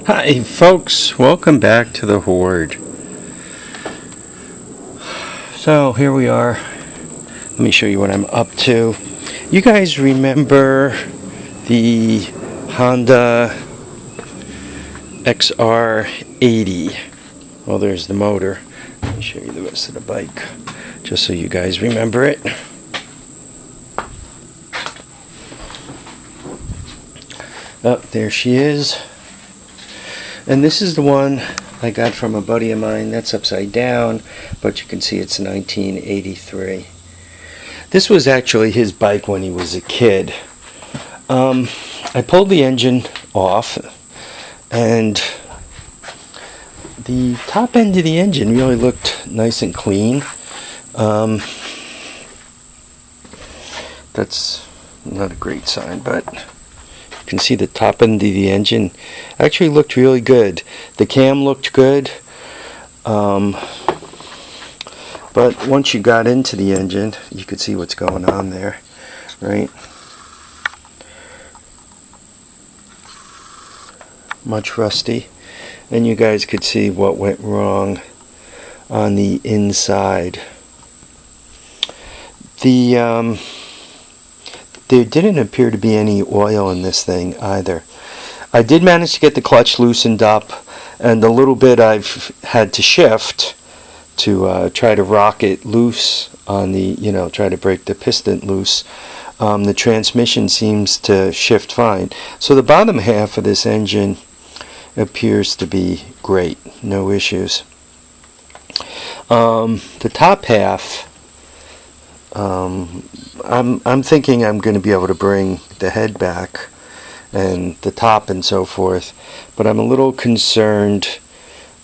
Hi folks, welcome back to the Hoard. So here we are. Let me show you what I'm up to. You guys remember the Honda XR80? Well, there's the motor. Let me show you the rest of the bike just so you guys remember it. Oh, there she is. And this is the one I got from a buddy of mine. That's upside down, but you can see it's 1983. This was actually his bike when he was a kid. I pulled the engine off, and the top end of the engine really looked nice and clean. That's not a great sign, but you can see the top end of the engine actually looked really good. The cam looked good, but once you got into the engine, you could see what's going on there, right? Much rusty, and you guys could see what went wrong on the inside. There didn't appear to be any oil in this thing either. I did manage to get the clutch loosened up, and the little bit I've had to shift to try to rock it loose on the, try to break the piston loose. The transmission seems to shift fine. So the bottom half of this engine appears to be great, no issues. The top half, I'm thinking I'm going to be able to bring the head back and the top and so forth, but I'm a little concerned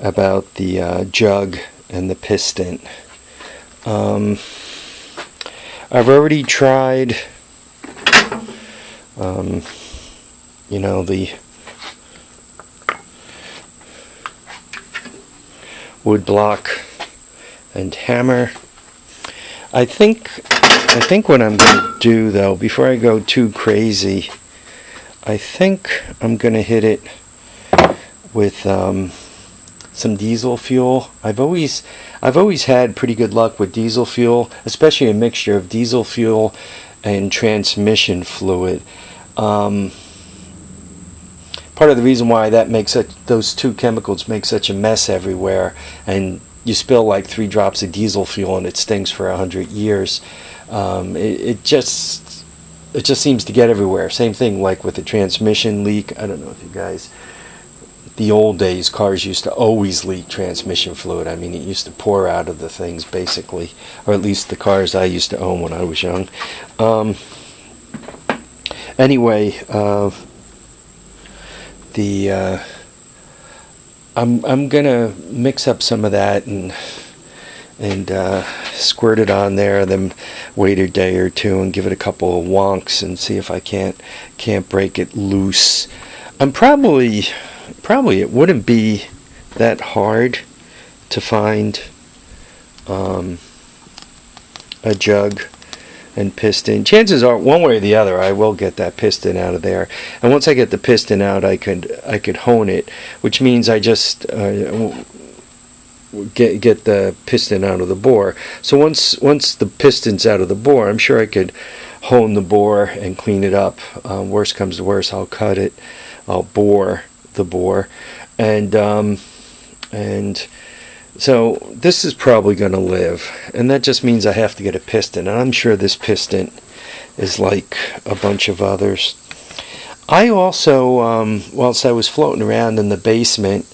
about the jug and the piston. I've already tried the wood block and hammer. I think what I'm going to do, though, before I go too crazy, I think I'm going to hit it with some diesel fuel. I've always had pretty good luck with diesel fuel, especially a mixture of diesel fuel and transmission fluid. Part of the reason why that makes those two chemicals make such a mess everywhere, and you spill like 3 drops of diesel fuel and it stinks for 100 years. It just seems to get everywhere. Same thing like with the transmission leak. I don't know if you guys, the old days, cars used to always leak transmission fluid. I mean, it used to pour out of the things basically, or at least the cars I used to own when I was young. Anyway, I'm gonna mix up some of that and squirt it on there, then wait a day or two and give it a couple of wonks and see if I can't break it loose. Probably it wouldn't be that hard to find a jug and piston. Chances are, one way or the other, I will get that piston out of there. And once I get the piston out, I could hone it, which means I just get the piston out of the bore. So once the piston's out of the bore, I'm sure I could hone the bore and clean it up. Worst comes to worst, I'll cut it. I'll bore the bore, and so this is probably going to live, and that just means I have to get a piston, and I'm sure this piston is like a bunch of others. I also, whilst I was floating around in the basement,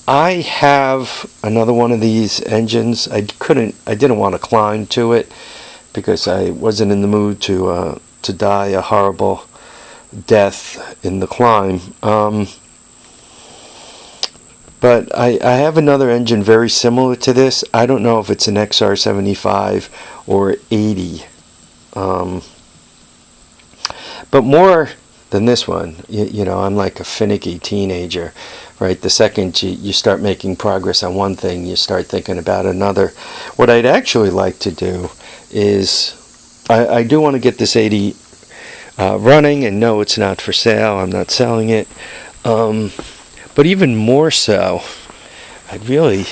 I have another one of these engines. I didn't want to climb to it because I wasn't in the mood to die a horrible death in the climb. But I have another engine very similar to this. I don't know if it's an XR75 or 80. But more than this one, I'm like a finicky teenager, right? The second you start making progress on one thing, you start thinking about another. What I'd actually like to do is, I do want to get this 80 running, and no, it's not for sale. I'm not selling it. But even more so, I really,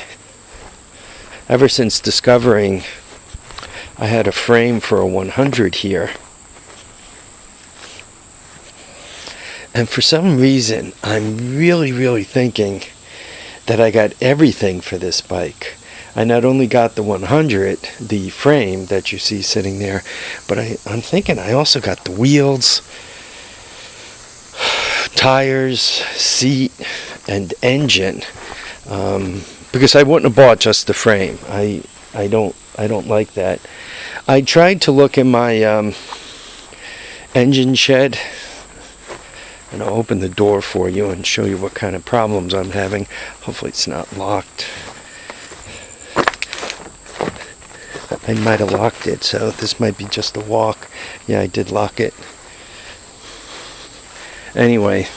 ever since discovering I had a frame for a 100 here, and for some reason I'm really thinking that I got everything for this bike. I not only got the 100, the frame that you see sitting there, but I'm thinking I also got the wheels, tires, seat, and engine. Because I wouldn't have bought just the frame. I don't like that. I tried to look in my engine shed, and I'll open the door for you and show you what kind of problems I'm having. Hopefully it's not locked. I might have locked it, so this might be just a walk. Yeah, I did lock it. Anyway,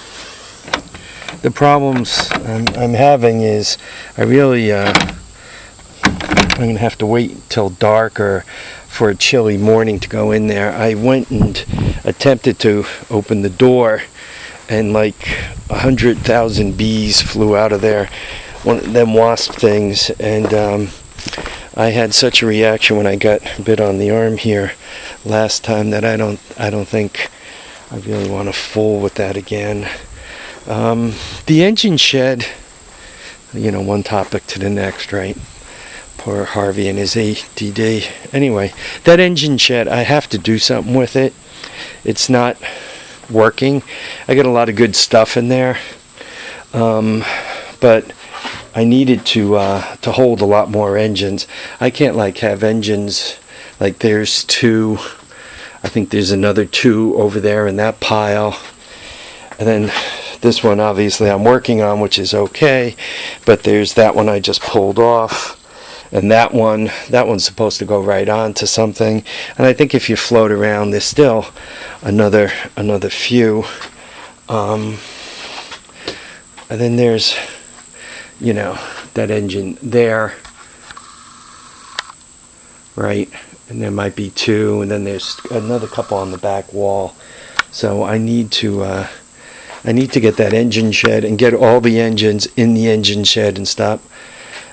the problems I'm having is I'm going to have to wait till dark or for a chilly morning to go in there. I went and attempted to open the door, and like 100,000 bees flew out of there, one of them wasp things, and I had such a reaction when I got bit on the arm here last time that I don't think I really want to fool with that again. The engine shed, one topic to the next, right? Poor Harvey and his ADD. Anyway, that engine shed, I have to do something with it. It's not working. I got a lot of good stuff in there, but I needed to hold a lot more engines. I can't have engines like there's two. I think there's another two over there in that pile, and then this one obviously I'm working on, which is okay, but there's that one I just pulled off, and that one's supposed to go right on to something. And I think if you float around, there's still another few, and then there's that engine there, right? And there might be two, and then there's another couple on the back wall. So I need to get that engine shed and get all the engines in the engine shed and stop.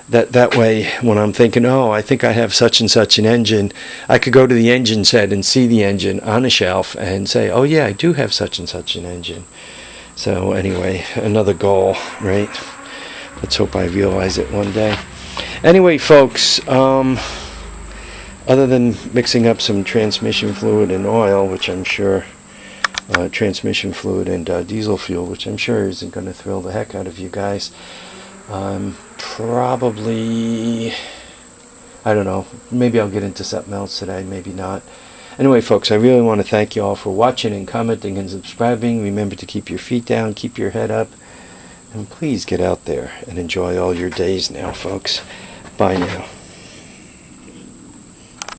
That way, when I'm thinking, oh, I think I have such and such an engine, I could go to the engine shed and see the engine on a shelf and say, oh yeah, I do have such and such an engine. So anyway, another goal, right? Let's hope I realize it one day. Anyway, folks, other than mixing up some transmission fluid and oil, which I'm sure, transmission fluid and diesel fuel, which I'm sure isn't going to thrill the heck out of you guys, probably, I don't know, maybe I'll get into something else today, maybe not. Anyway, folks, I really want to thank you all for watching and commenting and subscribing. Remember to keep your feet down, keep your head up, and please get out there and enjoy all your days now, folks. Bye now.